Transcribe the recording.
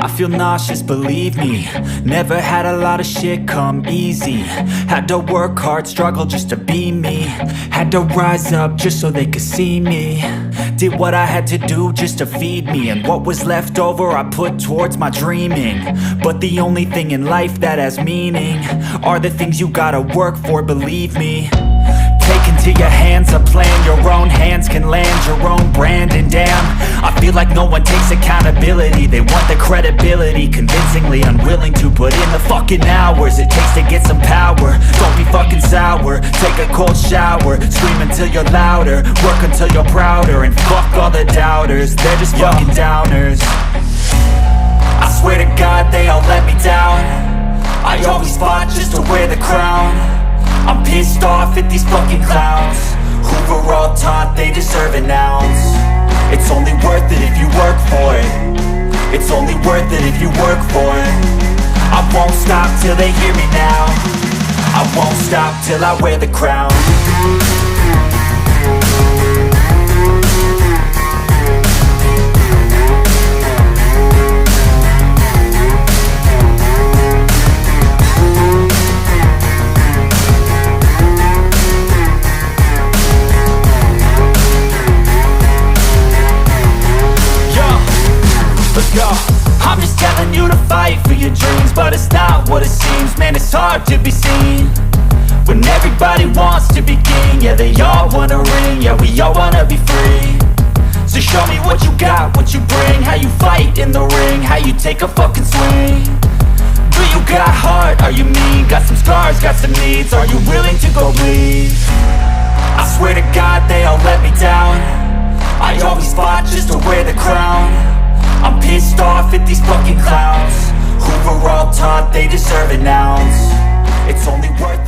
I feel nauseous, believe me. Never had a lot of shit come easy. Had to work hard, struggle just to be me. Had to rise up just so they could see me. Did what I had to do just to feed me. And what was left over I put towards my dreaming. But the only thing in life that has meaning are the things you gotta work for, believe me. Take into your hands a plan, your own hands can land your own brand. And damn, I feel like no one takes accountability. They want the credibility, convincingly unwilling to put in the fucking hours it takes to get some power. Don't be fucking sour, take a cold shower. Scream until you're louder, work until you're prouder. And fuck all the doubters, they're just fucking downers. I swear to God they all let me down. I always fought just to wear the crown. I'm pissed off at these fucking clowns who were all taught they deserve an ounce. It's only worth it if you work for it. It's only worth it if you work for it. I won't stop till they hear me now. I won't stop till I wear the crown. I'm just telling you to fight for your dreams, but it's not what it seems. Man, it's hard to be seen when everybody wants to be king. Yeah, they all wanna ring, yeah, we all wanna be free. So show me what you got, what you bring, how you fight in the ring, how you take a fucking swing. Do you got heart, are you mean? Got some scars, got some needs, are you willing to go bleed? I swear to God they all let me down. I always fought just to wear the crown. I'm pissed off at these fucking clowns who were all taught they deserve an ounce. It's only worth it.